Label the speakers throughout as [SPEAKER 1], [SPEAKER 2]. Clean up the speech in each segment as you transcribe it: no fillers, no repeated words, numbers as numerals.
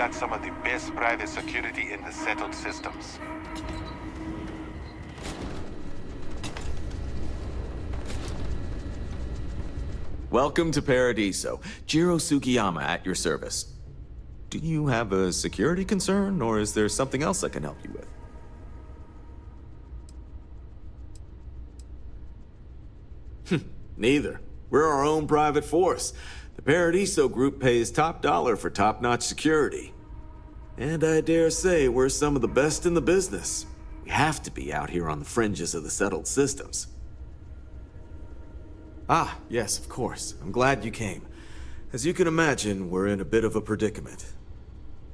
[SPEAKER 1] got some of the best private security in the settled systems.
[SPEAKER 2] Welcome to Paradiso. Jiro Sugiyama at your service. Do you have a security concern, or is there something else I can help you with? Neither. We're our own private force. The Paradiso group pays top dollar for top-notch security. And I dare say we're some of the best in the business. We have to be out here on the fringes of the settled systems. Ah, yes, of course. I'm glad you came. As you can imagine, we're in a bit of a predicament.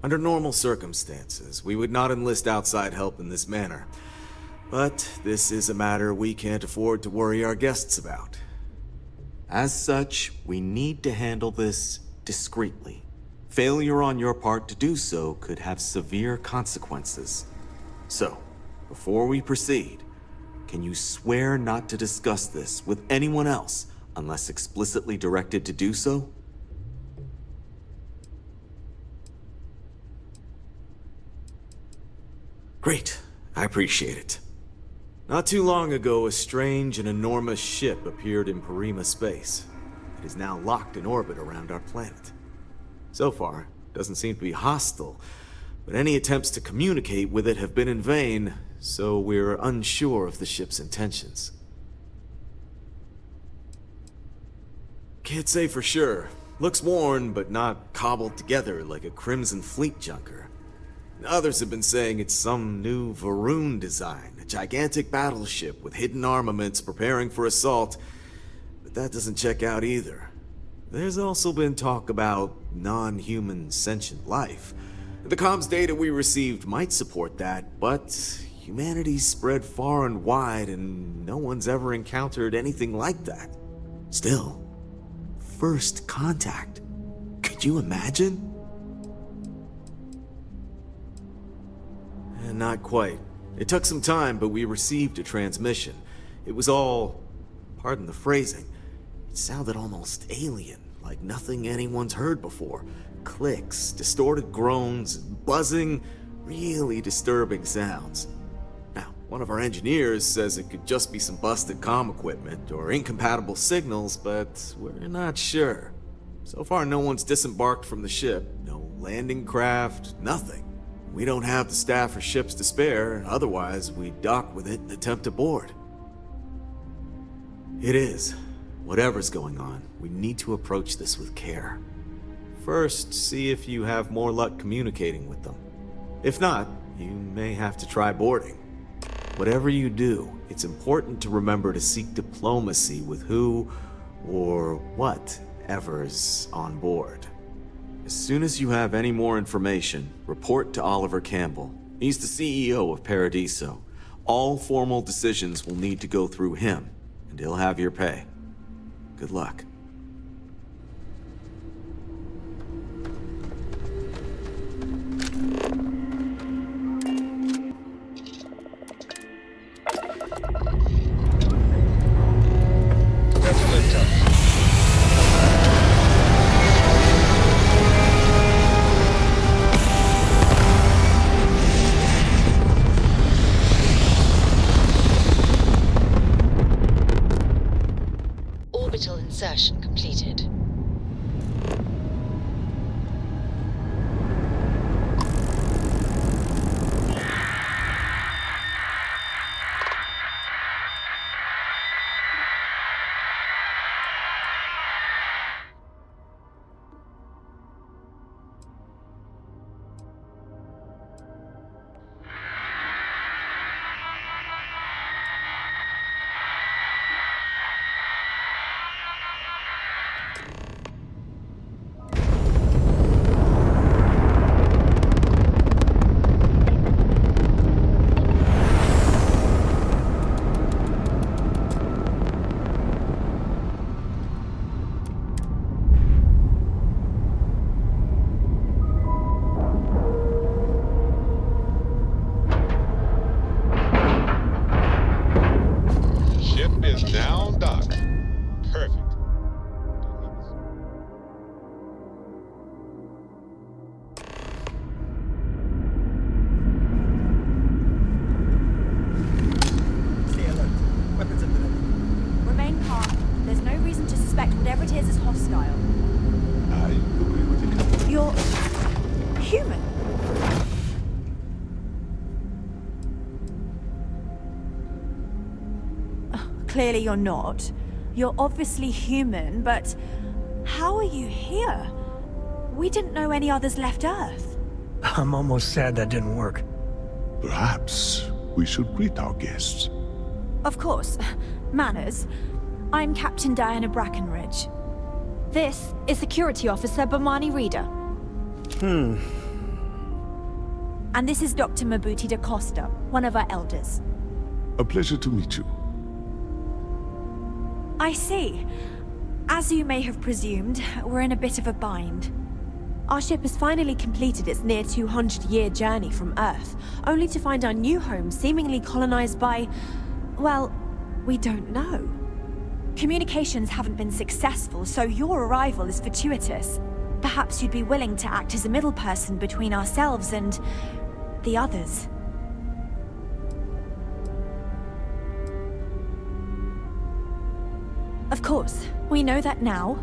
[SPEAKER 2] Under normal circumstances, we would not enlist outside help in this manner. But this is a matter we can't afford to worry our guests about. As such, we need to handle this discreetly. Failure on your part to do so could have severe consequences. So, before we proceed, can you swear not to discuss this with anyone else unless explicitly directed to do so? Great. I appreciate it. Not too long ago, a strange and enormous ship appeared in Parima space. It is now locked in orbit around our planet. So far, it doesn't seem to be hostile, but any attempts to communicate with it have been in vain, so we're unsure of the ship's intentions. Can't say for sure. Looks worn, but not cobbled together like a Crimson Fleet junker. Others have been saying it's some new Varun design, a gigantic battleship with hidden armaments preparing for assault, but that doesn't check out either. There's also been talk about non-human sentient life. The comms data we received might support that, but humanity's spread far and wide and no one's ever encountered anything like that. Still, first contact. Could you imagine? Not quite. It took some time, but we received a transmission. It was all, pardon the phrasing, it sounded almost alien, like nothing anyone's heard before. Clicks, distorted groans, buzzing, really disturbing sounds. Now, one of our engineers says it could just be some busted comm equipment or incompatible signals, but we're not sure. So far, no one's disembarked from the ship, no landing craft, nothing. We don't have the staff or ships to spare, otherwise we'd dock with it and attempt to board. It is. Whatever's going on, we need to approach this with care. First, see if you have more luck communicating with them. If not, you may have to try boarding. Whatever you do, it's important to remember to seek diplomacy with who or whatever's on board. As soon as you have any more information, report to Oliver Campbell. He's the CEO of Paradiso. All formal decisions will need to go through him, and he'll have your pay. Good luck.
[SPEAKER 3] Insertion completed. clearly you're not. You're obviously human, but how are you here? We didn't know any others left Earth.
[SPEAKER 4] I'm almost sad that didn't work.
[SPEAKER 5] Perhaps we should greet our guests.
[SPEAKER 3] Of course. Manners. I'm Captain Diana Brackenridge. This is Security Officer Bomani Reader. And this is Dr. Mabuti da Costa, one of our elders.
[SPEAKER 5] A pleasure to meet you.
[SPEAKER 3] I see. As you may have presumed, we're in a bit of a bind. Our ship has finally completed its near 200-year journey from Earth, only to find our new home seemingly colonized by... well, we don't know. Communications haven't been successful, so your arrival is fortuitous. Perhaps you'd be willing to act as a middle person between ourselves and... the others. Of course, we know that now.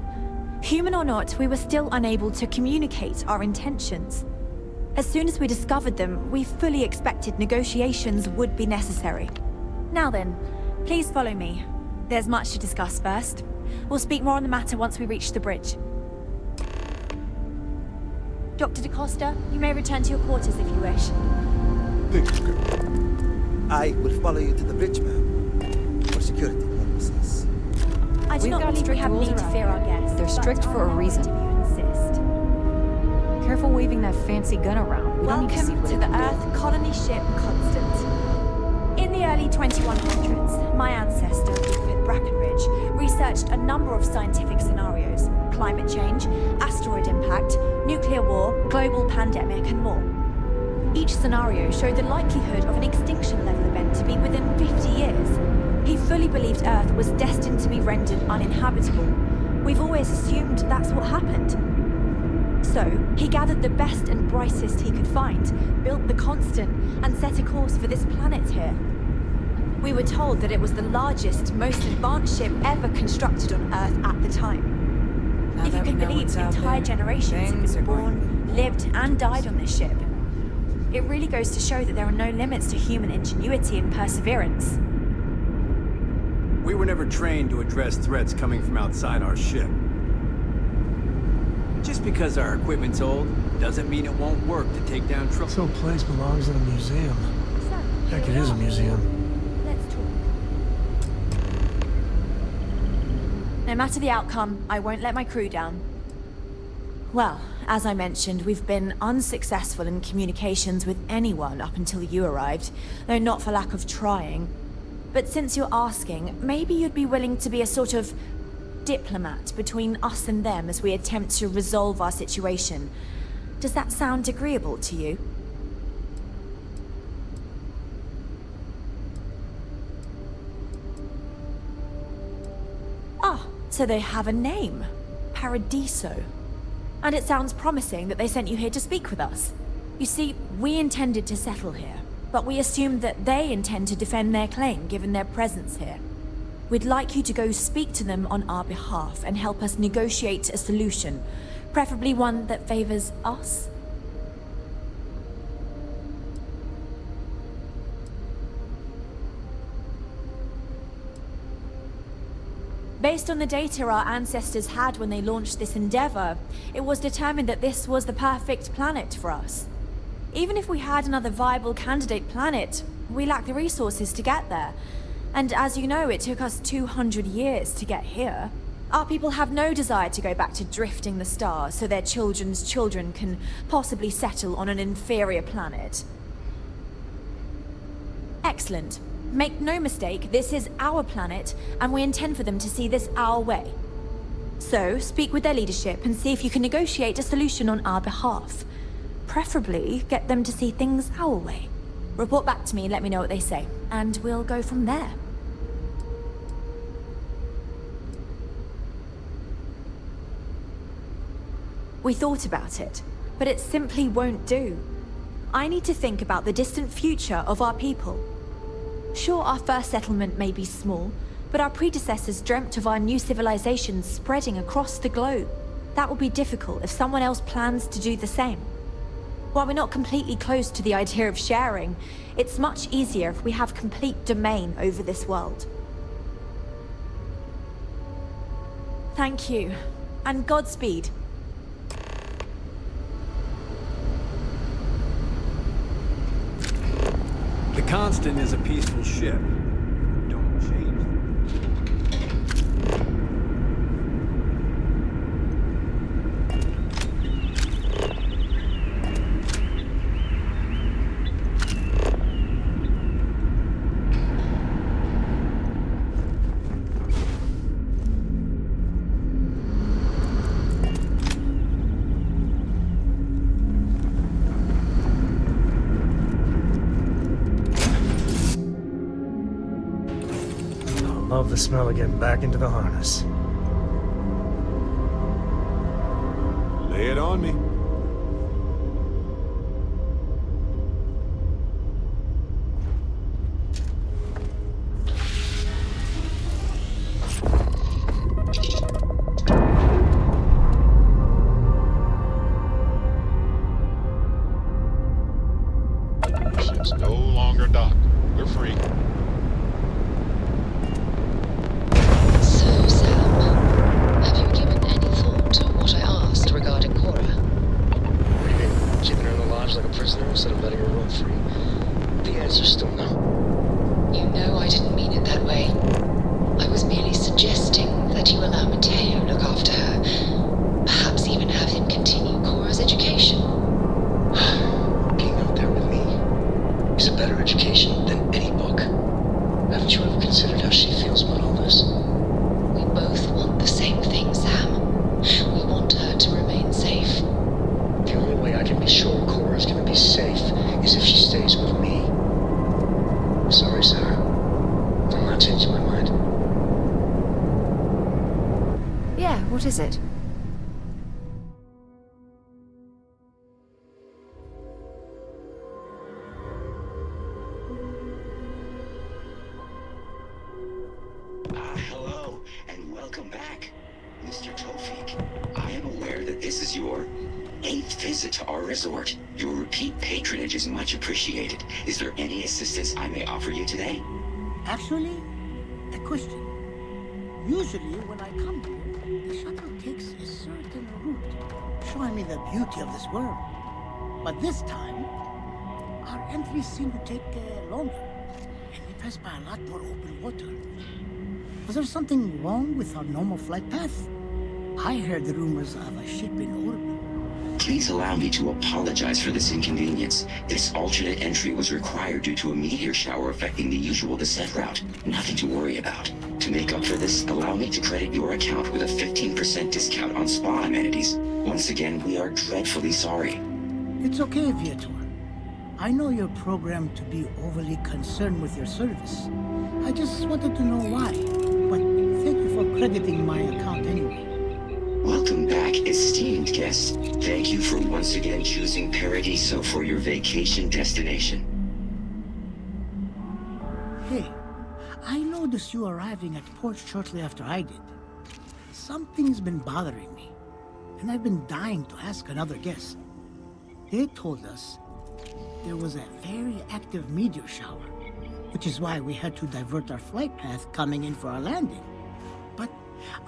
[SPEAKER 3] Human or not, we were still unable to communicate our intentions. As soon as we discovered them, we fully expected negotiations would be necessary. Now then, please follow me. There's much to discuss first. We'll speak more on the matter once we reach the bridge. Dr. da Costa, you may return to your quarters if you wish.
[SPEAKER 5] Thank you, Captain.
[SPEAKER 6] I will follow you to the bridge, ma'am, for security purposes.
[SPEAKER 3] I do not believe we have need to fear our guests.
[SPEAKER 7] They're strict for a reason.
[SPEAKER 3] If you insist.
[SPEAKER 7] Careful waving that fancy gun around. We don't need to see
[SPEAKER 3] Welcome
[SPEAKER 7] what
[SPEAKER 3] to
[SPEAKER 7] it
[SPEAKER 3] the
[SPEAKER 7] can do.
[SPEAKER 3] Earth colony ship Constant. In the early 2100s, my ancestor, Rupert Brackenridge, researched a number of scientific scenarios: climate change, asteroid impact, nuclear war, global pandemic, and more. Each scenario showed the likelihood of an extinction-level event to be within 50 years. He fully believed Earth was destined to be rendered uninhabitable. We've always assumed that's what happened. So, he gathered the best and brightest he could find, built the Constant, and set a course for this planet here. We were told that it was the largest, most advanced ship ever constructed on Earth at the time.
[SPEAKER 7] Now
[SPEAKER 3] If you
[SPEAKER 7] that we
[SPEAKER 3] can
[SPEAKER 7] know
[SPEAKER 3] believe,
[SPEAKER 7] what's out
[SPEAKER 3] entire
[SPEAKER 7] there,
[SPEAKER 3] generations have
[SPEAKER 7] things
[SPEAKER 3] been
[SPEAKER 7] are going
[SPEAKER 3] born, lived, and died on this ship. It really goes to show that there are no limits to human ingenuity and perseverance.
[SPEAKER 8] We were never trained to address threats coming from outside our ship. Just because our equipment's old, doesn't mean it won't work to take down trouble.
[SPEAKER 4] This old place belongs in a museum.
[SPEAKER 3] So,
[SPEAKER 4] Heck,
[SPEAKER 3] here
[SPEAKER 4] it
[SPEAKER 3] we
[SPEAKER 4] is a
[SPEAKER 3] are.
[SPEAKER 4] museum.
[SPEAKER 3] Let's talk. No matter the outcome, I won't let my crew down. Well, as I mentioned, we've been unsuccessful in communications with anyone up until you arrived, though not for lack of trying. But since you're asking, maybe you'd be willing to be a sort of diplomat between us and them as we attempt to resolve our situation. Does that sound agreeable to you? Ah, so they have a name. Paradiso. And it sounds promising that they sent you here to speak with us. You see, we intended to settle here, but we assumed that they intend to defend their claim given their presence here. We'd like you to go speak to them on our behalf and help us negotiate a solution, preferably one that favors us. Based on the data our ancestors had when they launched this endeavor, it was determined that this was the perfect planet for us. Even if we had another viable candidate planet, we lack the resources to get there. And as you know, it took us 200 years to get here. Our people have no desire to go back to drifting the stars so their children's children can possibly settle on an inferior planet. Excellent. Make no mistake, this is our planet, and we intend for them to see this our way. So, speak with their leadership and see if you can negotiate a solution on our behalf. Preferably, get them to see things our way. Report back to me, let me know what they say, and we'll go from there. We thought about it, but it simply won't do. I need to think about the distant future of our people. Sure, our first settlement may be small, but our predecessors dreamt of our new civilization spreading across the globe. That will be difficult if someone else plans to do the same. While we're not completely close to the idea of sharing, it's much easier if we have complete domain over this world. Thank you. And Godspeed.
[SPEAKER 8] The Constant is a peaceful ship. Don't change.
[SPEAKER 4] Love the smell of getting back into the harness.
[SPEAKER 5] Lay it on me.
[SPEAKER 9] Ship's no longer docked. We're free.
[SPEAKER 10] So, Sam, have you given any thought to what I asked regarding Cora?
[SPEAKER 11] What do you mean? Keeping her in the lodge like a prisoner instead of letting her roam free? The answer's still no.
[SPEAKER 10] You know I didn't mean it that way. I was merely suggesting that you allow Mateo look after her. Perhaps even have him continue Cora's education.
[SPEAKER 11] Being out there with me is a better education than any book. Haven't you ever considered how she feels about all this?
[SPEAKER 10] We both want the same thing, Sam. We want her to remain safe.
[SPEAKER 11] The only way I can be sure Cora's gonna be safe is if she stays with me. Sorry, Sarah. I'm not changing my mind.
[SPEAKER 7] Yeah, what is it?
[SPEAKER 12] Hello, and welcome back, Mr. Tofik. I am aware that this is your 8th visit to our resort. Your repeat patronage is much appreciated. Is there any assistance I may offer you today?
[SPEAKER 13] Actually, a question. Usually when I come here, the shuttle takes a certain route, showing me the beauty of this world. But this time, our entries seem to take longer, and we pass by a lot more open water. Was there something wrong with our normal flight path? I heard the rumors of a ship in orbit.
[SPEAKER 12] Please allow me to apologize for this inconvenience. This alternate entry was required due to a meteor shower affecting the usual descent route. Nothing to worry about. To make up for this, allow me to credit your account with a 15% discount on spa amenities. Once again, we are dreadfully sorry.
[SPEAKER 13] It's okay, Viator. I know you're programmed to be overly concerned with your service. I just wanted to know why. But thank you for crediting my account anyway.
[SPEAKER 12] Welcome back, esteemed guests. Thank you for once again choosing Paradiso for your vacation destination.
[SPEAKER 13] Hey, I noticed you arriving at port shortly after I did. Something's been bothering me, and I've been dying to ask another guest. They told us there was a very active meteor shower, which is why we had to divert our flight path coming in for our landing. But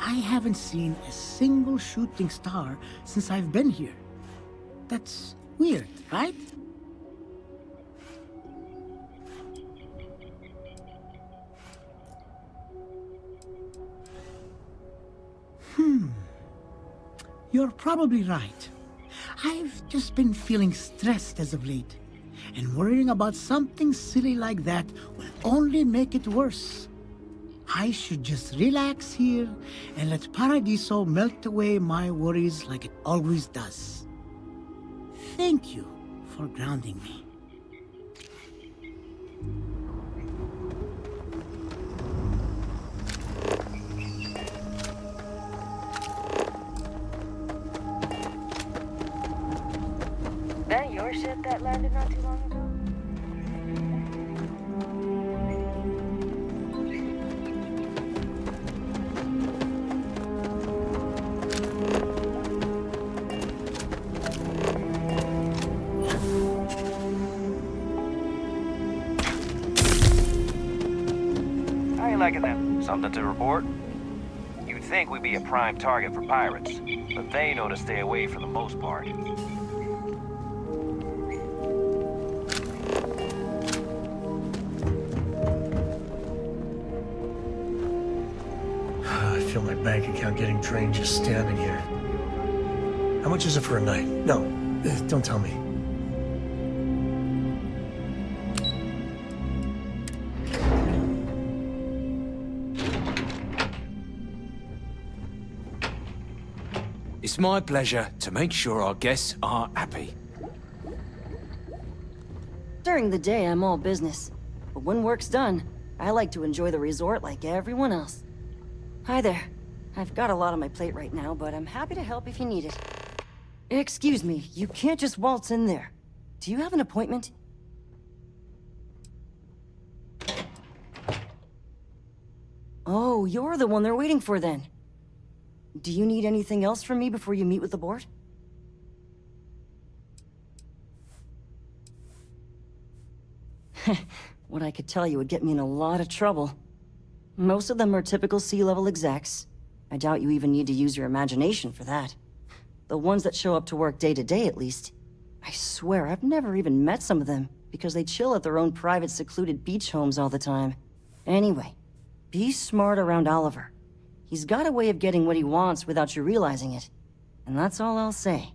[SPEAKER 13] I haven't seen a single shooting star since I've been here. That's weird, right? You're probably right. I've just been feeling stressed as of late, and worrying about something silly like that will only make it worse. I should just relax here and let Paradiso melt away my worries like it always does. Thank you for grounding me.
[SPEAKER 7] That your ship that landed not too long ago?
[SPEAKER 14] I ain't liking that. Something to report? You'd think we'd be a prime target for pirates, but they know to stay away for the most part.
[SPEAKER 4] I feel my bank account getting drained just standing here. How much is it for a night? No, don't tell me.
[SPEAKER 15] It's my pleasure to make sure our guests are happy.
[SPEAKER 16] During the day, I'm all business. But when work's done, I like to enjoy the resort like everyone else. Hi there. I've got a lot on my plate right now, but I'm happy to help if you need it. Excuse me, you can't just waltz in there. Do you have an appointment? Oh, you're the one they're waiting for then. Do you need anything else from me before you meet with the board? What I could tell you would get me in a lot of trouble. Most of them are typical C-level execs. I doubt you even need to use your imagination for that. The ones that show up to work day to day, at least. I swear, I've never even met some of them, because they chill at their own private secluded beach homes all the time. Anyway, be smart around Oliver. He's got a way of getting what he wants without you realizing it. And that's all I'll say.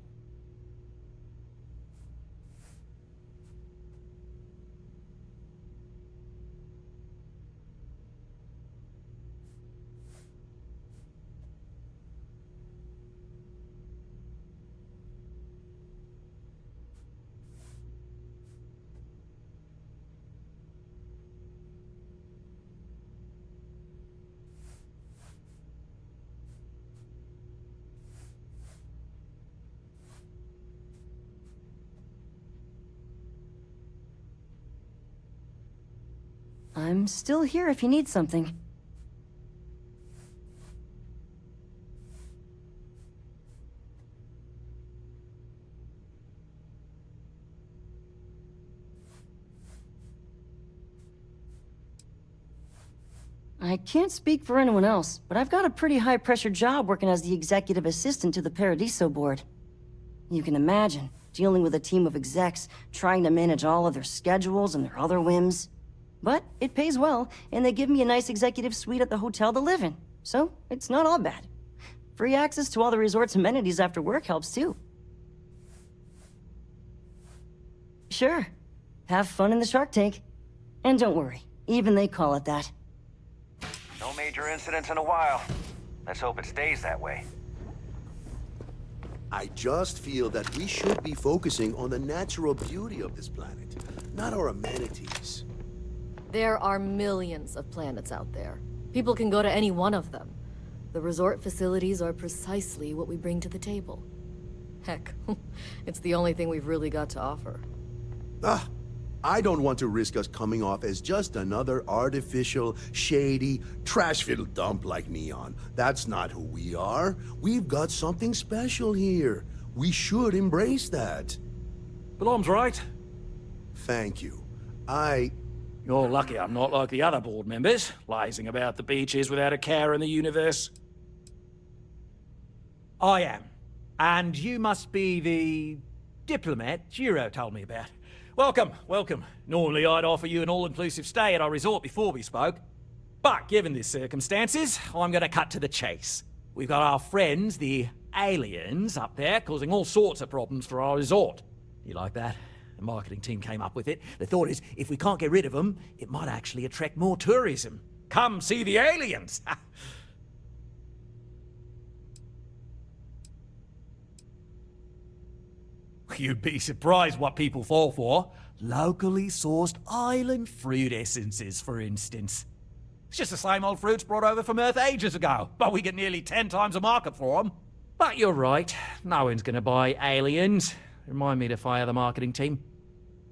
[SPEAKER 16] I'm still here if you need something. I can't speak for anyone else, but I've got a pretty high-pressure job working as the executive assistant to the Paradiso board. You can imagine, dealing with a team of execs, trying to manage all of their schedules and their other whims. But it pays well, and they give me a nice executive suite at the hotel to live in, so it's not all bad. Free access to all the resort's amenities after work helps too. Sure. Have fun in the shark tank. And don't worry, even they call it that.
[SPEAKER 14] No major incidents in a while. Let's hope it stays that way.
[SPEAKER 17] I just feel that we should be focusing on the natural beauty of this planet, not our amenities.
[SPEAKER 18] There are millions of planets out there. People can go to any one of them. The resort facilities are precisely what we bring to the table. Heck, it's the only thing we've really got to offer.
[SPEAKER 17] I don't want to risk us coming off as just another artificial, shady, trash-filled dump like Neon. That's not who we are. We've got something special here. We should embrace that.
[SPEAKER 19] Belom's right.
[SPEAKER 17] Thank you.
[SPEAKER 19] You're lucky I'm not like the other board members, lazing about the beaches without a care in the universe.
[SPEAKER 20] I am. And you must be the diplomat Jiro told me about.
[SPEAKER 19] Welcome, welcome. Normally I'd offer you an all-inclusive stay at our resort before we spoke. But given the circumstances, I'm gonna cut to the chase. We've got our friends, the aliens, up there, causing all sorts of problems for our resort. You like that? The marketing team came up with it. The thought is, if we can't get rid of them, it might actually attract more tourism. Come see the aliens! You'd be surprised what people fall for. Locally sourced island fruit essences, for instance. It's just the same old fruits brought over from Earth ages ago, but we get nearly 10 times the market for them. But you're right, no one's gonna buy aliens. Remind me to fire the marketing team.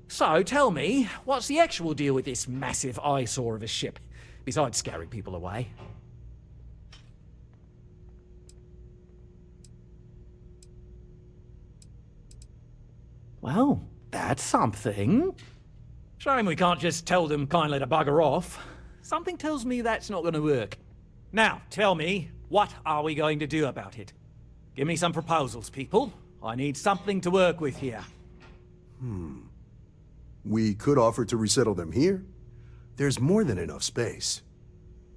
[SPEAKER 19] So, tell me, what's the actual deal with this massive eyesore of a ship, besides scaring people away? Well, that's something. Shame we can't just tell them kindly to bugger off. Something tells me that's not gonna work. Now, tell me,
[SPEAKER 20] What are we going to do about it? Give me some proposals, people. I need something to work with here.
[SPEAKER 17] We could offer to resettle them here. There's more than enough space.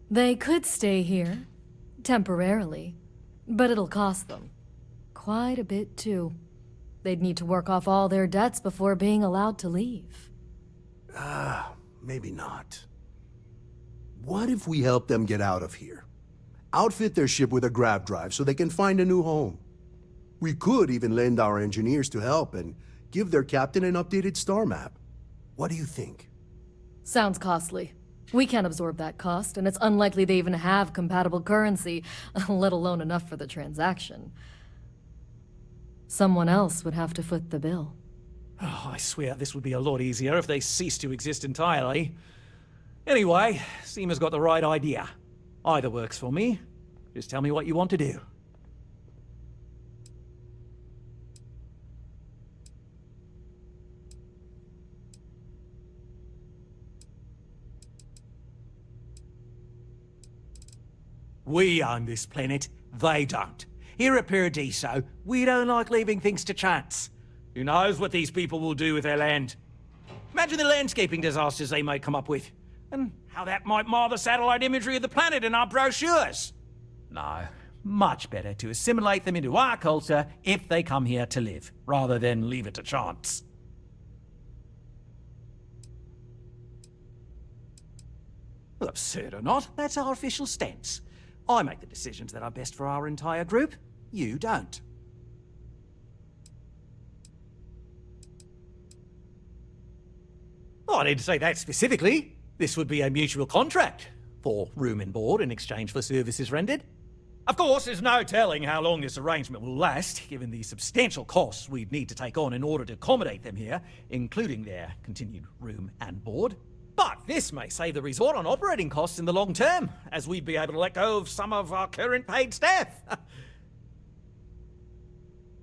[SPEAKER 18] They could stay here, temporarily, but it'll cost them. Quite a bit, too. They'd need to work off all their debts before being allowed to leave.
[SPEAKER 17] Maybe not. What if we help them get out of here? Outfit their ship with a grav drive so they can find a new home. We could even lend our engineers to help and give their captain an updated star map. What do you think?
[SPEAKER 18] Sounds costly. We can't absorb that cost, and it's unlikely they even have compatible currency, let alone enough for the transaction. Someone else would have to foot the bill.
[SPEAKER 20] Oh, I swear this would be a lot easier if they ceased to exist entirely. Anyway, Seema's got the right idea. Either works for me. Just tell me what you want to do. We own this planet, they don't. Here at Paradiso, we don't like leaving things to chance. Who knows what these people will do with their land? Imagine the landscaping disasters they might come up with, and how that might mar the satellite imagery of the planet in our brochures. No, much better to assimilate them into our culture if they come here to live, rather than leave it to chance. Well, absurd or not, that's our official stance. I make the decisions that are best for our entire group. You don't. Oh, I didn't say that specifically. This would be a mutual contract for room and board in exchange for services rendered. Of course, there's no telling how long this arrangement will last, given the substantial costs we'd need to take on in order to accommodate them here, including their continued room and board. But this may save the resort on operating costs in the long term, as we'd be able to let go of some of our current paid staff.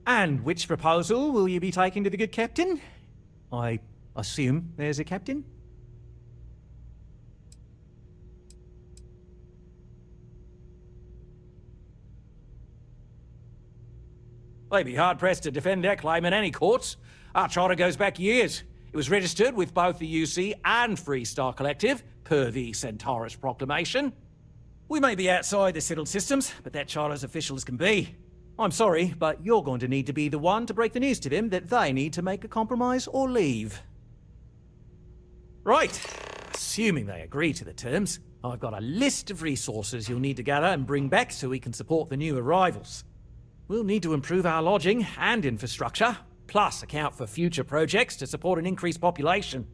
[SPEAKER 20] And which proposal will you be taking to the good captain? I assume there's a captain? They'd be hard-pressed to defend their claim in any courts. Our charter goes back years. It was registered with both the UC and Free Star Collective, per the Centaurus Proclamation. We may be outside the settled systems, but that charter's official as can be. I'm sorry, but you're going to need to be the one to break the news to them that they need to make a compromise or leave. Right. Assuming they agree to the terms, I've got a list of resources you'll need to gather and bring back so we can support the new arrivals. We'll need to improve our lodging and infrastructure, plus account for future projects to support an increased population.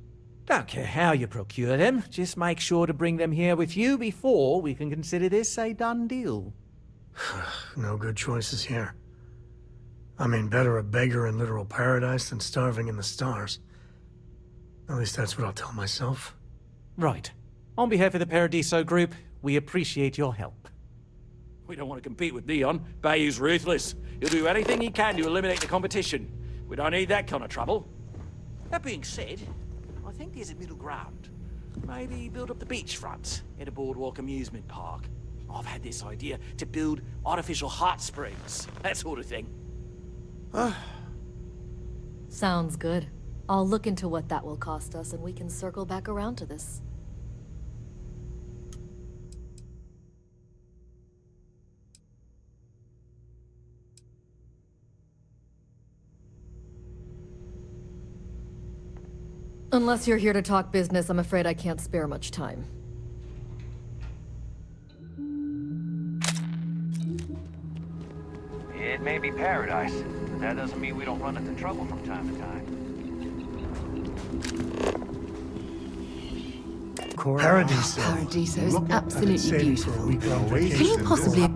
[SPEAKER 20] Don't care how you procure them, just make sure to bring them here with you before we can consider this a done deal.
[SPEAKER 4] No good choices here. I mean, better a beggar in literal paradise than starving in the stars. At least that's what I'll tell myself.
[SPEAKER 20] Right. On behalf of the Paradiso group, we appreciate your help. We don't want to compete with Neon. Bayou's ruthless. He'll do anything he can to eliminate the competition. We don't need that kind of trouble. That being said, I think there's a middle ground. Maybe build up the beachfront at a boardwalk amusement park. I've had this idea to build artificial hot springs, that sort of thing.
[SPEAKER 18] Sounds good. I'll look into what that will cost us, and we can circle back around to this. Unless you're here to talk business, I'm afraid I can't spare much time.
[SPEAKER 14] It may be paradise, but that doesn't mean we don't run into trouble from time to time.
[SPEAKER 4] Paradiso.
[SPEAKER 21] Paradiso is absolutely
[SPEAKER 4] Saving
[SPEAKER 21] beautiful.
[SPEAKER 4] for a week long
[SPEAKER 21] Can you
[SPEAKER 4] vacation.
[SPEAKER 21] possibly...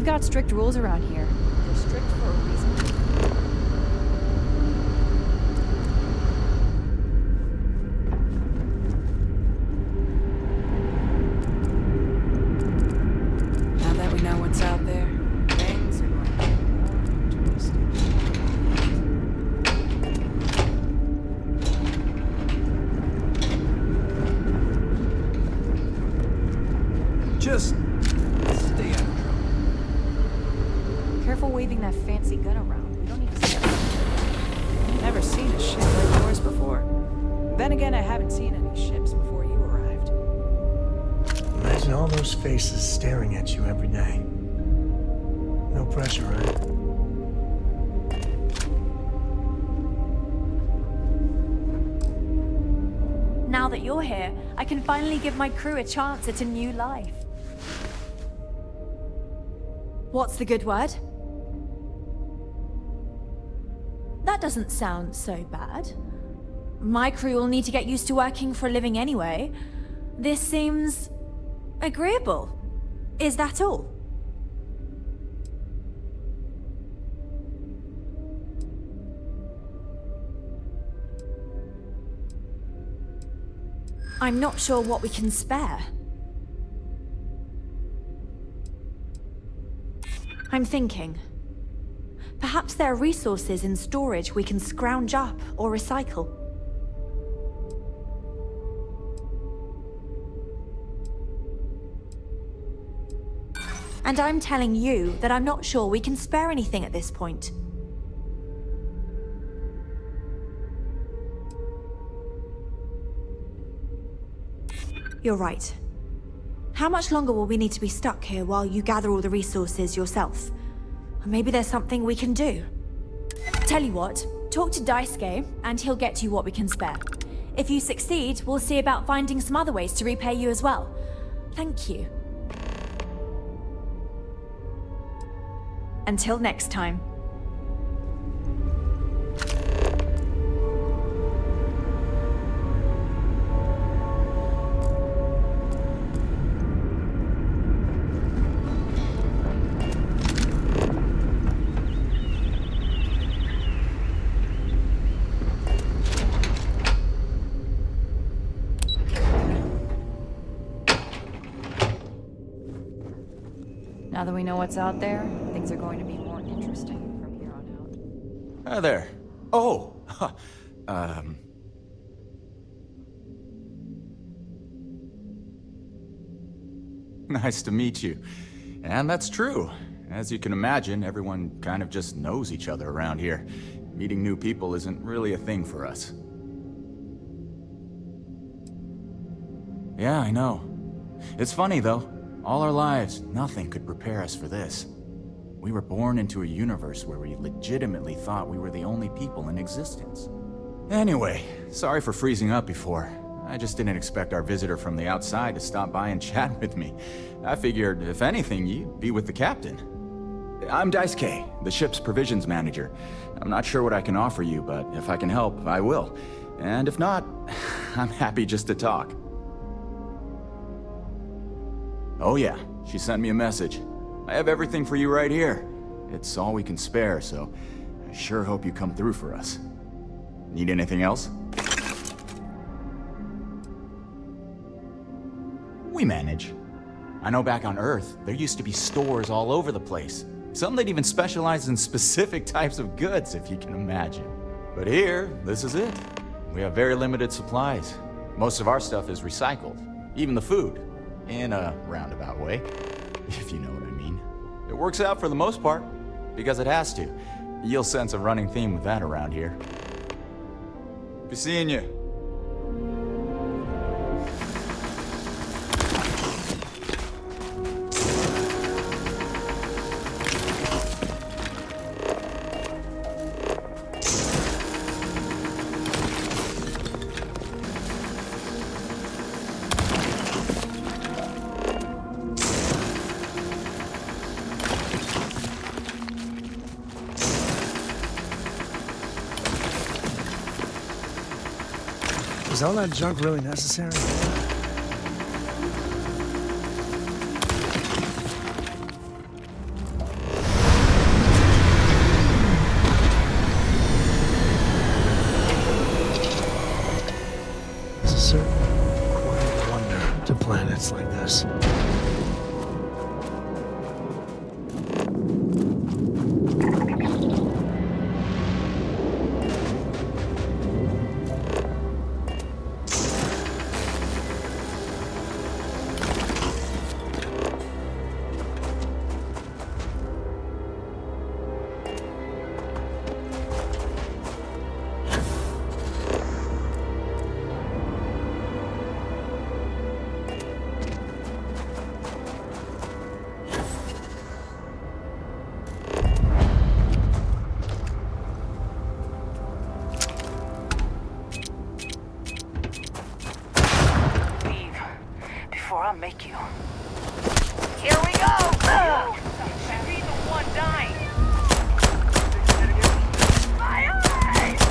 [SPEAKER 7] got strict rules around here. They're strict for a reason.
[SPEAKER 21] Now that we know what's out there, things are going to be more interesting.
[SPEAKER 8] Just stay out of trouble.
[SPEAKER 7] Careful waving that fancy gun around. We don't need to scare them.
[SPEAKER 21] Never seen a ship like yours before. Then again, I haven't seen any ships before you arrived.
[SPEAKER 4] Imagine all those faces staring at you every day. No pressure, right?
[SPEAKER 3] Now that you're here, I can finally give my crew a chance at a new life. What's the good word? That doesn't sound so bad. My crew will need to get used to working for a living anyway. This seems agreeable. Is that all? I'm not sure what we can spare. I'm thinking. Perhaps there are resources in storage we can scrounge up or recycle. And I'm telling you that I'm not sure we can spare anything at this point. You're right. How much longer will we need to be stuck here while you gather all the resources yourself? Maybe there's something we can do. Tell you what, talk to Daisuke, and he'll get you what we can spare. If you succeed, we'll see about finding some other ways to repay you as well. Thank you. Until next time.
[SPEAKER 7] Now that we know what's out there, things are going to be more interesting from here on out.
[SPEAKER 15] Hi there. Oh! Nice to meet you. And that's true. As you can imagine, everyone kind of just knows each other around here. Meeting new people isn't really a thing for us. Yeah, I know. It's funny, though. All our lives, nothing could prepare us for this. We were born into a universe where we legitimately thought we were the only people in existence. Anyway, sorry for freezing up before. I just didn't expect our visitor from the outside to stop by and chat with me. I figured, if anything, you'd be with the captain. I'm Daisuke, the ship's provisions manager. I'm not sure what I can offer you, but if I can help, I will. And if not, I'm happy just to talk. Oh yeah, she sent me a message. I have everything for you right here. It's all we can spare, so I sure hope you come through for us. Need anything else? We manage. I know back on Earth, there used to be stores all over the place. Some that even specialize in specific types of goods, if you can imagine. But here, this is it. We have very limited supplies. Most of our stuff is recycled, even the food. In a roundabout way, if you know what I mean. It works out for the most part, because it has to. You'll sense a running theme with that around here. Be seeing you.
[SPEAKER 4] Is all that junk really necessary? this.
[SPEAKER 1] I'll make you. Here we go! Should be the one dying. My eyes!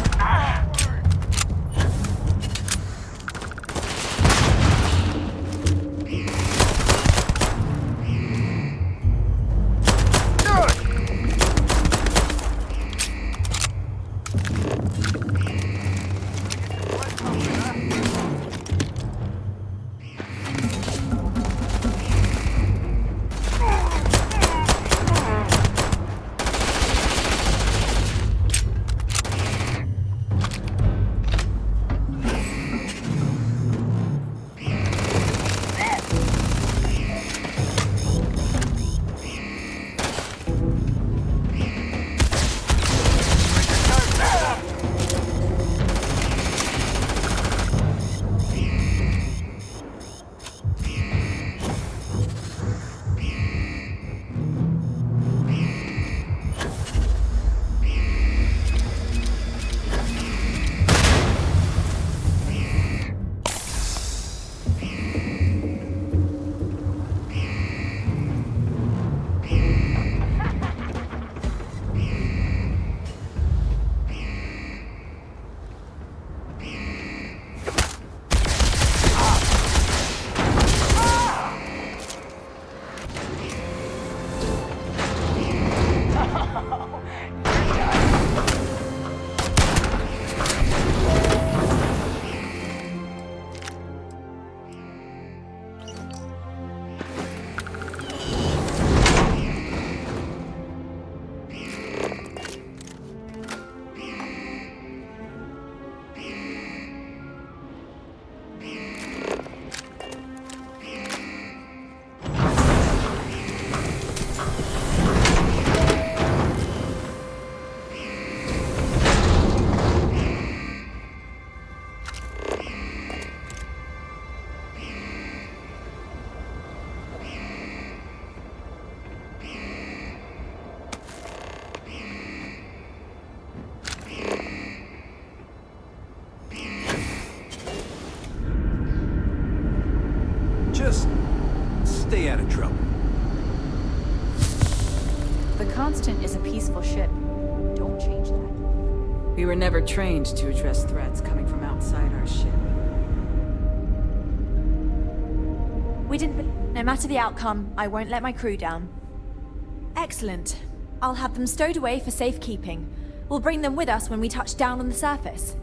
[SPEAKER 8] Just stay out of trouble.
[SPEAKER 7] The Constant is a peaceful ship. Don't change that.
[SPEAKER 21] We were never trained to address threats coming from outside our ship.
[SPEAKER 3] We didn't. No matter the outcome, I won't let my crew down. Excellent. I'll have them stowed away for safekeeping. We'll bring them with us when we touch down on the surface.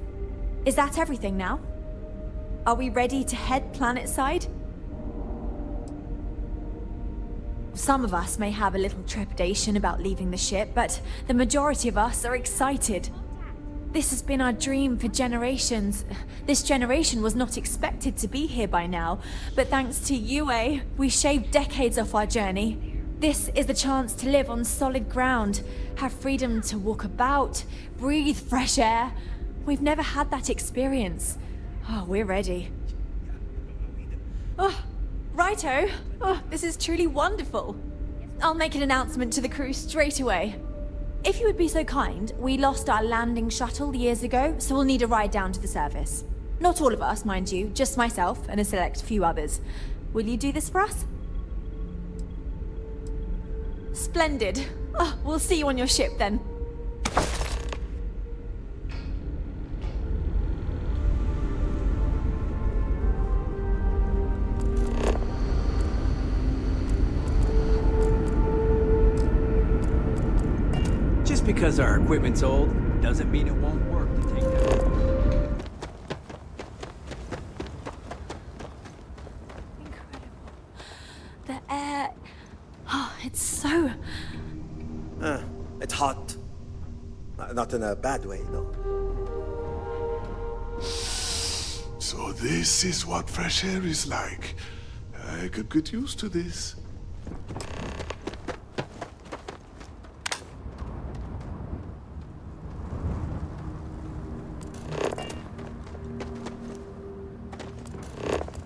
[SPEAKER 3] Is that everything now? Are we ready to head planetside? Some of us may have a little trepidation about leaving the ship, but the majority of us are excited. This has been our dream for generations. This generation was not expected to be here by now, but thanks to UA, we shaved decades off our journey. This is the chance to live on solid ground, have freedom to walk about, breathe fresh air. We've never had that experience. Oh, we're ready. Oh, righto. Oh, this is truly wonderful. I'll make an announcement to the crew straight away. If you would be so kind, we lost our landing shuttle years ago, so we'll need a ride down to the surface. Not all of us, mind you, just myself and a select few others. Will you do this for us? Splendid. Oh, we'll see you on your ship then.
[SPEAKER 8] Just because our equipment's old doesn't mean it won't work to take down.
[SPEAKER 6] get hot. Not in a bad way, though.
[SPEAKER 5] So this is what fresh air is like. I could get used to this.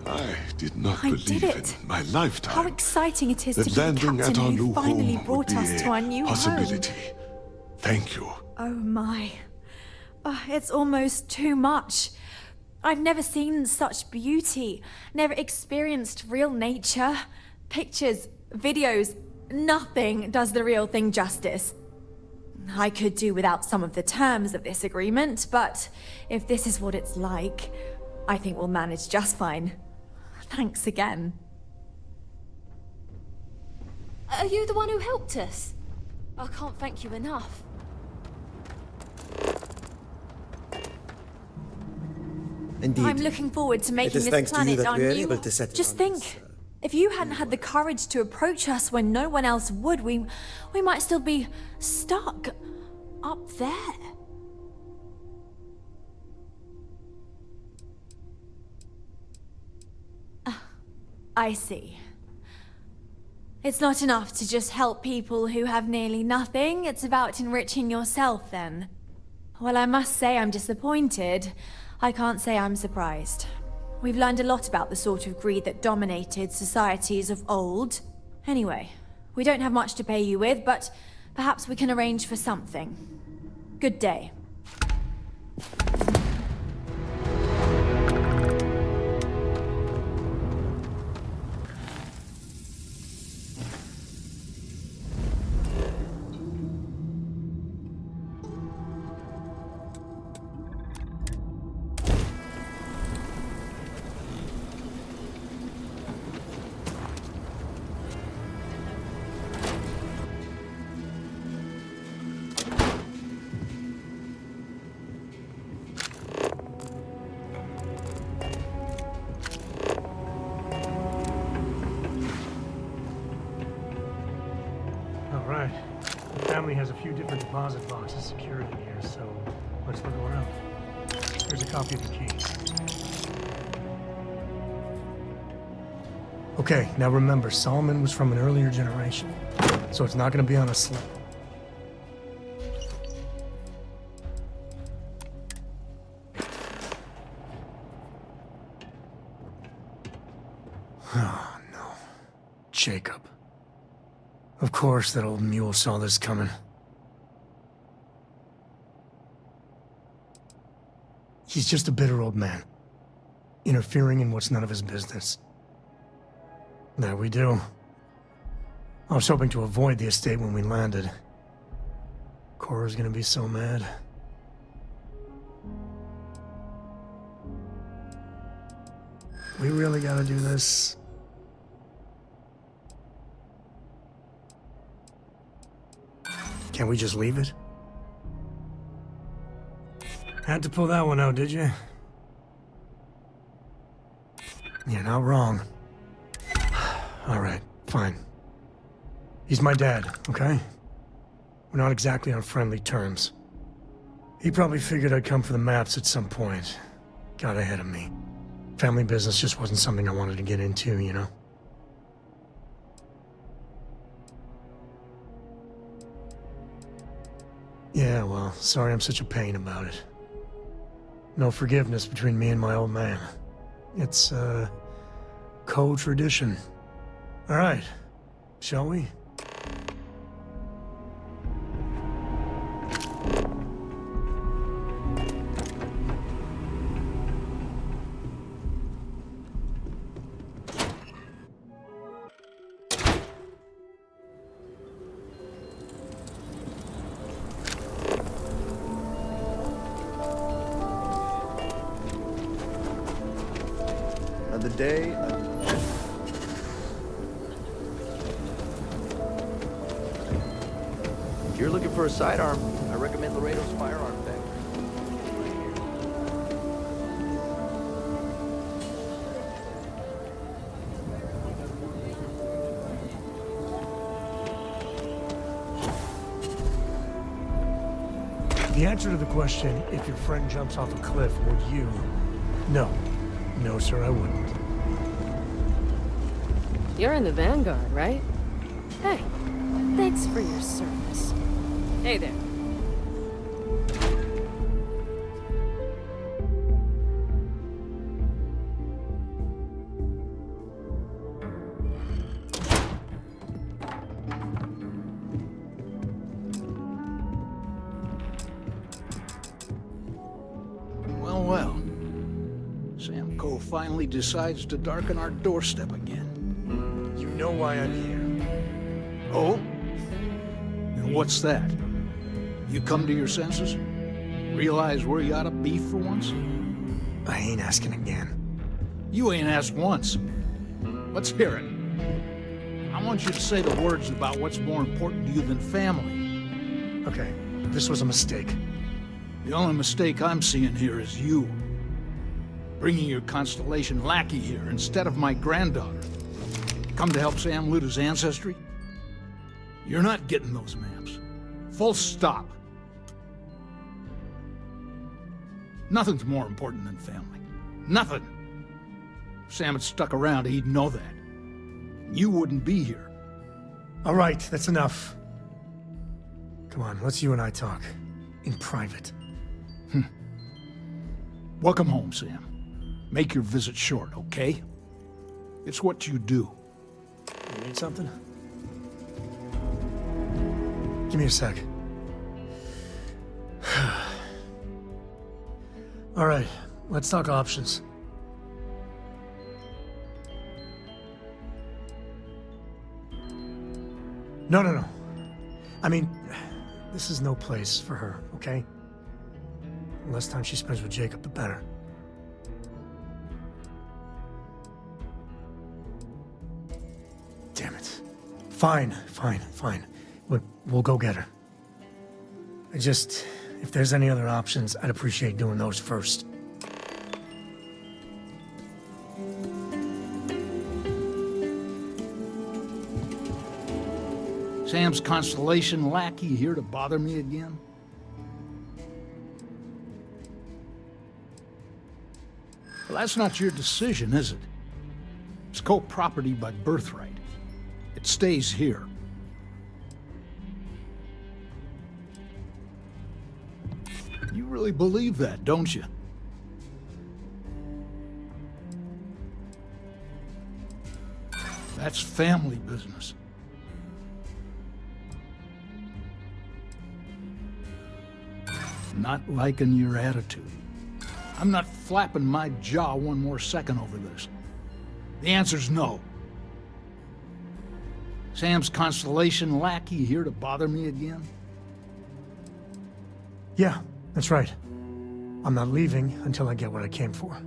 [SPEAKER 5] I did not believe in my lifetime
[SPEAKER 3] How exciting it is to
[SPEAKER 5] that
[SPEAKER 3] be the
[SPEAKER 5] landing at
[SPEAKER 3] captain
[SPEAKER 5] our
[SPEAKER 3] who
[SPEAKER 5] new
[SPEAKER 3] finally
[SPEAKER 5] home
[SPEAKER 3] brought
[SPEAKER 5] would
[SPEAKER 3] us
[SPEAKER 5] be
[SPEAKER 3] to our new
[SPEAKER 5] a possibility.
[SPEAKER 3] home.
[SPEAKER 5] Thank you.
[SPEAKER 3] Oh my. Oh, it's almost too much. I've never seen such beauty, never experienced real nature. Pictures, videos, nothing does the real thing justice. I could do without some of the terms of this agreement, but if this is what it's like, I think we'll manage just fine. Thanks again.
[SPEAKER 2] Are you the one who helped us? I can't thank you enough.
[SPEAKER 6] Indeed.
[SPEAKER 3] I'm looking forward to making
[SPEAKER 6] It is
[SPEAKER 3] this
[SPEAKER 6] thanks to you
[SPEAKER 3] planet
[SPEAKER 6] that
[SPEAKER 3] our
[SPEAKER 6] we are
[SPEAKER 3] new...
[SPEAKER 6] able to settle
[SPEAKER 3] Just
[SPEAKER 6] on
[SPEAKER 3] think, if you hadn't had the courage to approach us when no one else would, we might still be stuck up there. I see. It's not enough to just help people who have nearly nothing. It's about enriching yourself, then. Well, I must say I'm disappointed. I can't say I'm surprised. We've learned a lot about the sort of greed that dominated societies of old. Anyway, we don't have much to pay you with, but perhaps we can arrange for something. Good day.
[SPEAKER 4] Alright. The family has a few different deposit boxes secured in here, so let's look around. Here's a copy of the key. Okay, now remember, Solomon was from an earlier generation, so it's not going to be on a slip. Oh, no. Jacob. Of course that old mule saw this coming. He's just a bitter old man, interfering in what's none of his business. There we do. I was hoping to avoid the estate when we landed. Cora's gonna be so mad. We really gotta do this. Can't we just leave it? Had to pull that one out, did you? You're not wrong. Alright, fine. He's my dad, okay? We're not exactly on friendly terms. He probably figured I'd come for the maps at some point. Got ahead of me. Family business just wasn't something I wanted to get into, you know? Yeah, well, sorry I'm such a pain about it. No forgiveness between me and my old man. It's, co-tradition. All right, shall we?
[SPEAKER 6] The day.
[SPEAKER 14] If you're looking for a sidearm, I recommend Laredo's Firearm Factory.
[SPEAKER 4] The answer to the question, if your friend jumps off a cliff, would you? No. No, sir, I wouldn't.
[SPEAKER 18] You're in the Vanguard, right? Hey, thanks for your service. Hey there.
[SPEAKER 9] Well. Sam Cole finally decides to darken our doorstep again.
[SPEAKER 4] You know why I'm here.
[SPEAKER 9] Oh? And what's that? You come to your senses? Realize where you ought to be for once?
[SPEAKER 4] I ain't asking again.
[SPEAKER 9] You ain't asked once. Let's hear it. I want you to say the words about what's more important to you than family.
[SPEAKER 4] Okay, this was a mistake.
[SPEAKER 9] The only mistake I'm seeing here is you. Bringing your Constellation lackey here instead of my granddaughter. Come to help Sam loot his ancestry? You're not getting those maps. Full stop. Nothing's more important than family. Nothing. If Sam had stuck around, he'd know that. You wouldn't be here.
[SPEAKER 4] All right, that's enough. Come on, let's you and I talk. In private.
[SPEAKER 9] Welcome home, Sam. Make your visit short, okay? It's what you do.
[SPEAKER 4] You need something? Give me a sec. All right, let's talk options. No. I mean, this is no place for her, okay? The less time she spends with Jacob, the better. Damn it. Fine. We'll go get her. If there's any other options, I'd appreciate doing those first.
[SPEAKER 9] Sam's Constellation lackey here to bother me again? Well, that's not your decision, is it? It's co-property by birthright. It stays here. You really believe that, don't you? That's family business. Not liking your attitude. I'm not flapping my jaw one more second over this. The answer's no. Sam's Constellation lackey here to bother me again?
[SPEAKER 4] Yeah, that's right. I'm not leaving until I get what I came for.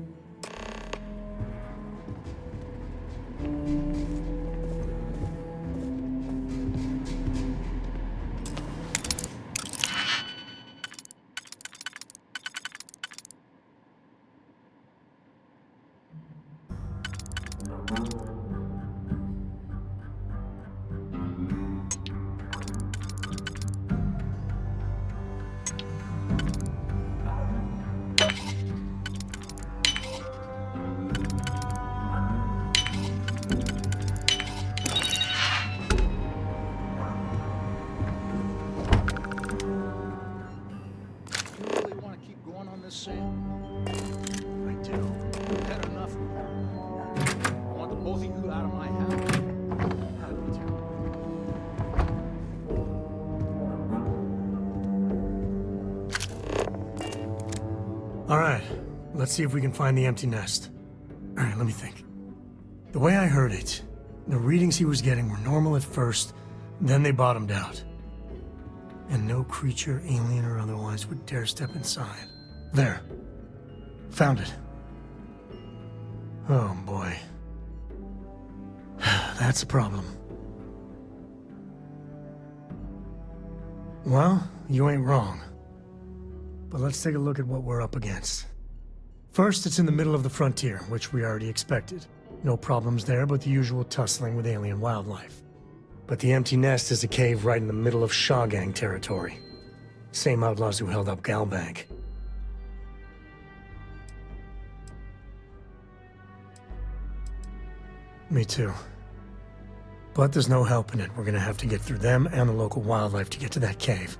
[SPEAKER 4] Let's see if we can find the empty nest. All right, let me think. The way I heard it, the readings he was getting were normal at first, then they bottomed out. And no creature, alien or otherwise, would dare step inside. There. Found it. Oh, boy. That's a problem. Well, you ain't wrong. But let's take a look at what we're up against. First, it's in the middle of the frontier, which we already expected. No problems there, but the usual tussling with alien wildlife. But the empty nest is a cave right in the middle of Shaw Gang territory. Same outlaws who held up Galbank. Me too. But there's no helping it. We're gonna have to get through them and the local wildlife to get to that cave.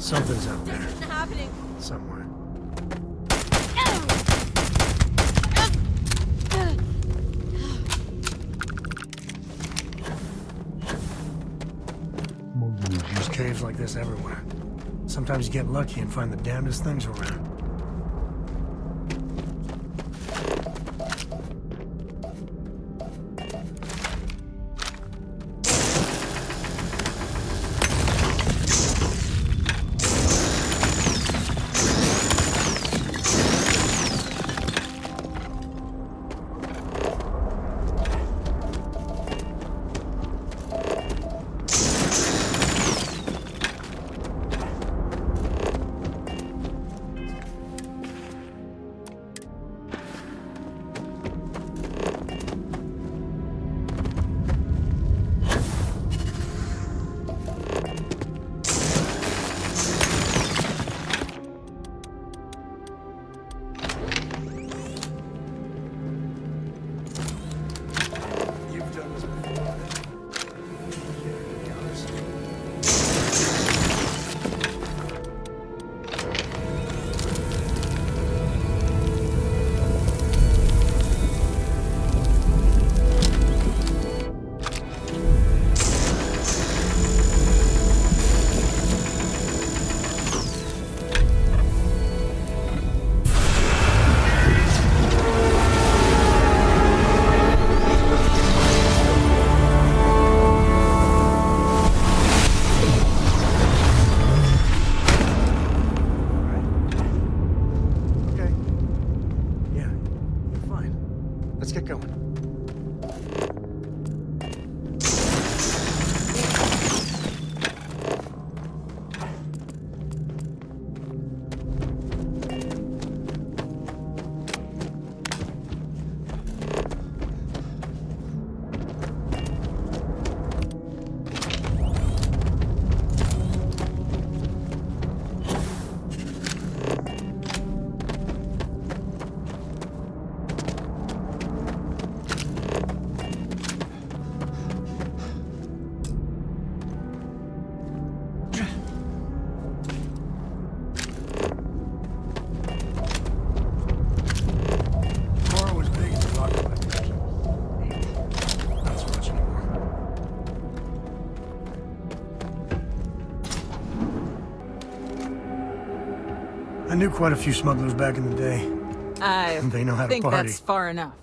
[SPEAKER 4] Something's out there.
[SPEAKER 2] This isn't happening.
[SPEAKER 4] Somewhere. There's caves like this everywhere. Sometimes you get lucky and find the damnedest things around. I knew quite a few smugglers back in the day. They know how to
[SPEAKER 21] think
[SPEAKER 4] party.
[SPEAKER 21] that's far enough.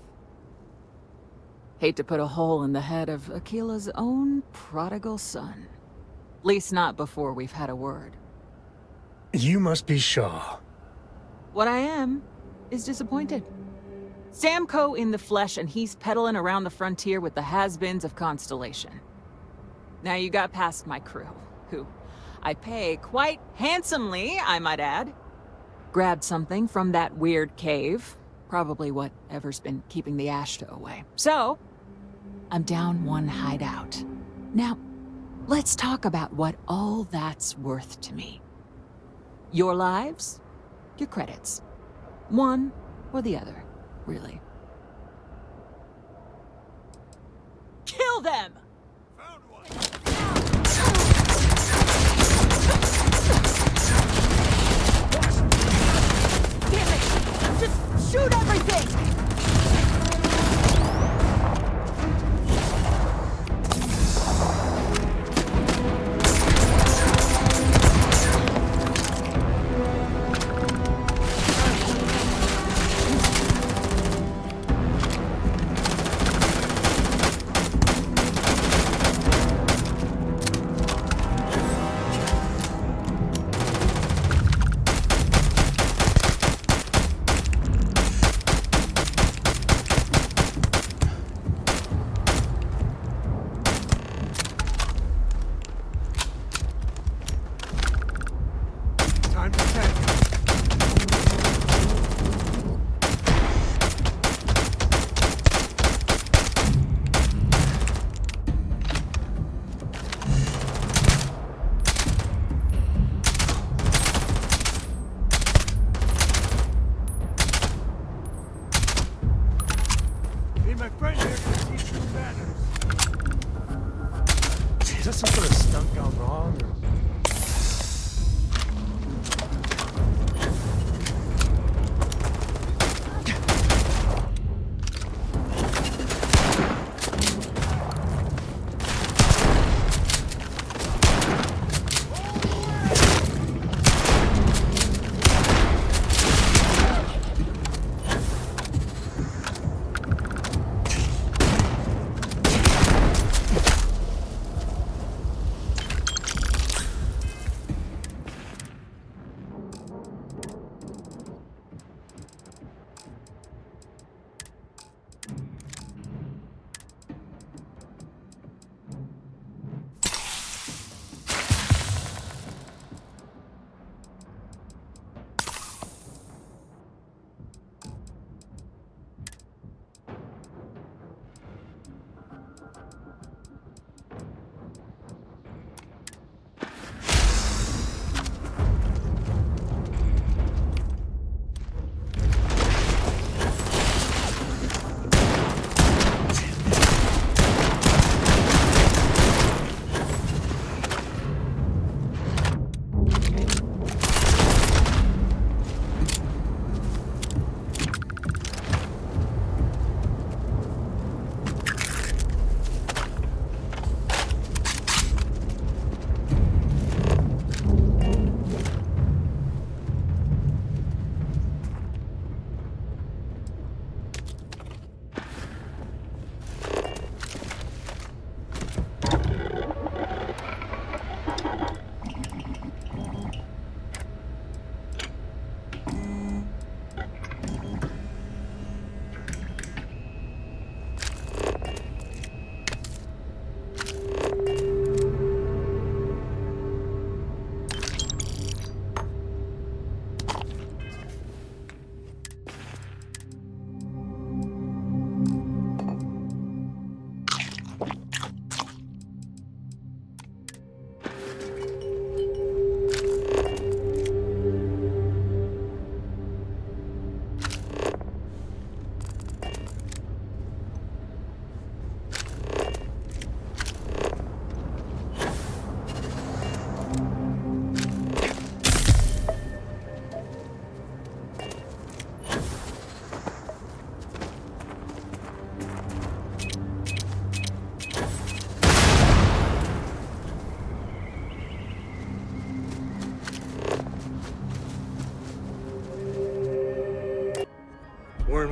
[SPEAKER 21] Hate to put a hole in the head of Akila's own prodigal son. Least not before we've had a word.
[SPEAKER 4] You must be Shaw.
[SPEAKER 21] What I am is disappointed. Samco in the flesh, and he's peddling around the frontier with the has-beens of Constellation. Now you got past my crew, who I pay quite handsomely, I might add. Grabbed something from that weird cave. Probably whatever's been keeping the Ashta away. So, I'm down one hideout. Now, let's talk about what all that's worth to me. Your lives, your credits. One or the other, really. Kill them! Damn it! Just shoot everything!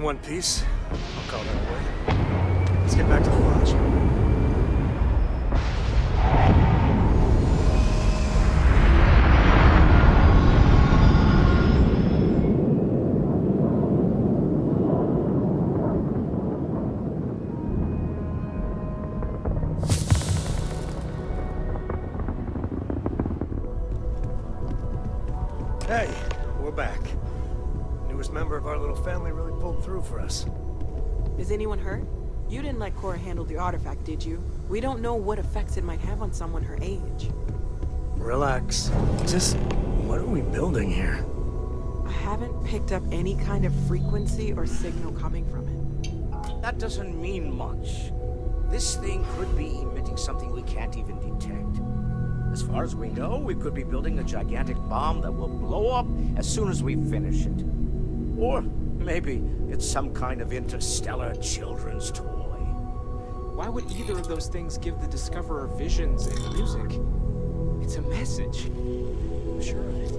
[SPEAKER 4] one piece. I'll call that away. Let's get back to the lodge. Hey, we're back. Newest member of our little family really pulled through for us.
[SPEAKER 10] Is anyone hurt? You didn't let Cora handle the artifact, did you? We don't know what effects it might have on someone her age.
[SPEAKER 4] Relax. Just, what are we building here?
[SPEAKER 10] I haven't picked up any kind of frequency or signal coming from it.
[SPEAKER 22] That doesn't mean much. This thing could be emitting something we can't even detect. As far as we know, we could be building a gigantic bomb that will blow up as soon as we finish it. Or maybe it's some kind of interstellar children's toy.
[SPEAKER 23] Why would either of those things give the Discoverer visions and music? It's a message. I'm sure of it.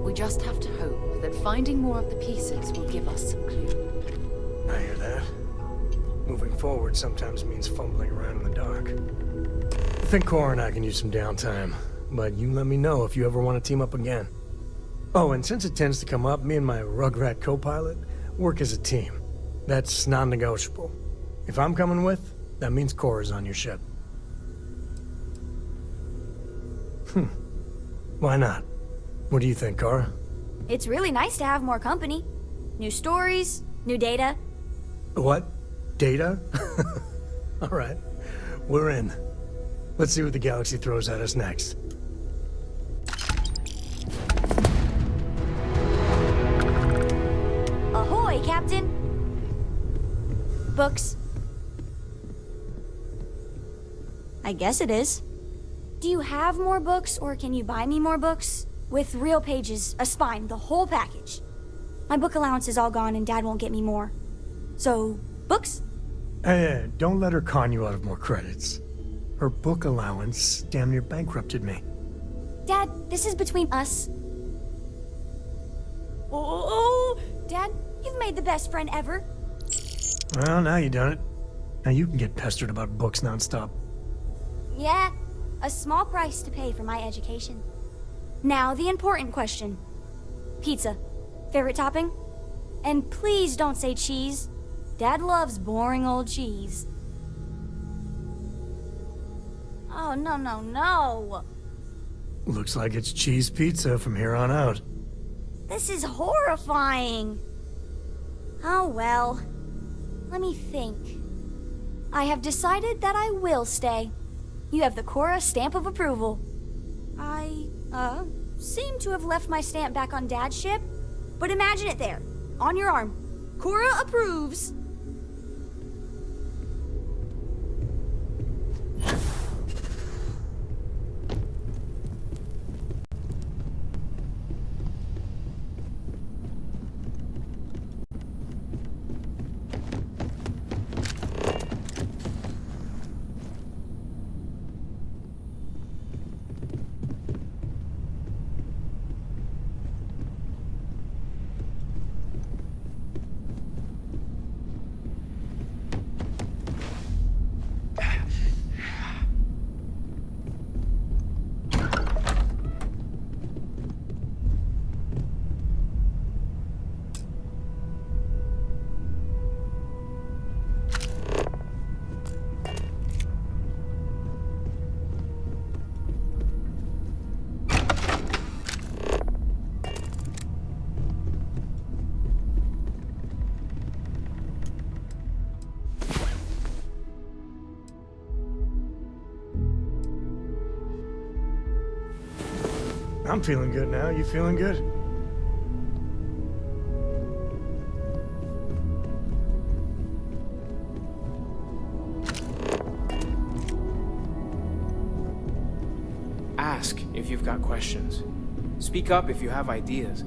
[SPEAKER 2] We just have to hope that finding more of the pieces will give us some clue.
[SPEAKER 4] I hear that. Moving forward sometimes means fumbling around in the dark. I think Cora and I can use some downtime, but you let me know if you ever want to team up again. Oh, and since it tends to come up, me and my Rugrat co-pilot work as a team. That's non-negotiable. If I'm coming with, that means Cora's on your ship. Why not? What do you think, Cora?
[SPEAKER 3] It's really nice to have more company. New stories, new data.
[SPEAKER 4] What? Data? All right, we're in. Let's see what the galaxy throws at us next.
[SPEAKER 3] Ahoy, Captain! Books. I guess it is. Do you have more books, or can you buy me more books? With real pages, a spine, the whole package. My book allowance is all gone and Dad won't get me more. So, books?
[SPEAKER 4] Hey, don't let her con you out of more credits. Her book allowance damn near bankrupted me.
[SPEAKER 3] Dad, this is between us. Oh, Dad, you've made the best friend ever.
[SPEAKER 4] Well, now you done it. Now you can get pestered about books nonstop.
[SPEAKER 3] Yeah, a small price to pay for my education. Now, the important question. Pizza. Favorite topping? And please don't say cheese. Dad loves boring old cheese. Oh, no, no, no.
[SPEAKER 4] Looks like it's cheese pizza from here on out.
[SPEAKER 3] This is horrifying. Oh, well. Let me think. I have decided that I will stay. You have the Cora stamp of approval. I, seem to have left my stamp back on Dad's ship, but imagine it there, on your arm. Cora approves.
[SPEAKER 4] I'm feeling good now. You feeling good?
[SPEAKER 23] Ask if you've got questions. Speak up if you have ideas.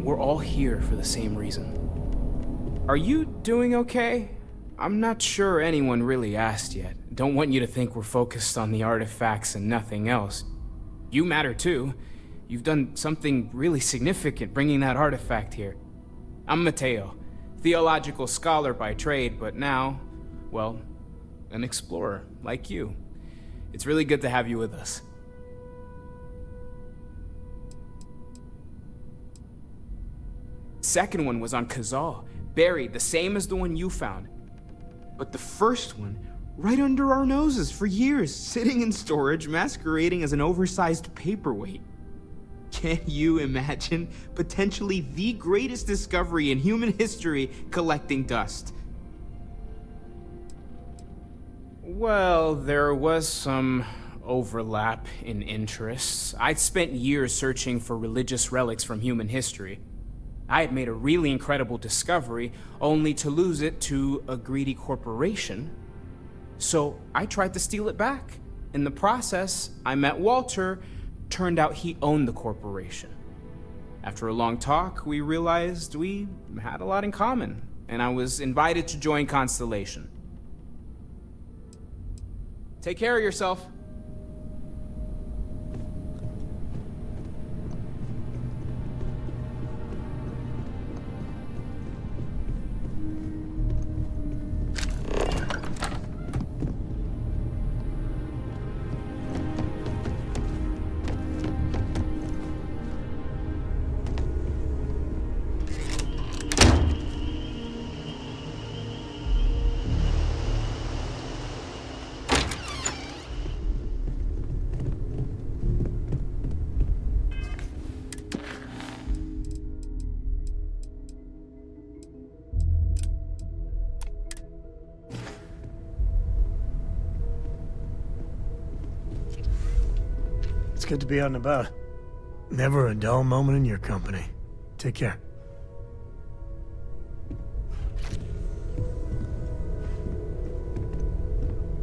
[SPEAKER 23] We're all here for the same reason. Are you doing okay? I'm not sure anyone really asked yet. Don't want you to think we're focused on the artifacts and nothing else. You matter too. You've done something really significant bringing that artifact here. I'm Mateo. Theological scholar by trade, but now, well, an explorer like you. It's really good to have you with us. Second one was on Kazal, buried, the same as the one you found. But the first one, right under our noses for years, sitting in storage, masquerading as an oversized paperweight. Can you imagine potentially the greatest discovery in human history collecting dust? Well, there was some overlap in interests. I'd spent years searching for religious relics from human history. I had made a really incredible discovery, only to lose it to a greedy corporation. So I tried to steal it back. In the process, I met Walter. Turned out he owned the corporation. After a long talk, we realized we had a lot in common, and I was invited to join Constellation. Take care of yourself.
[SPEAKER 4] It's good to be out and about. Never a dull moment in your company. Take care.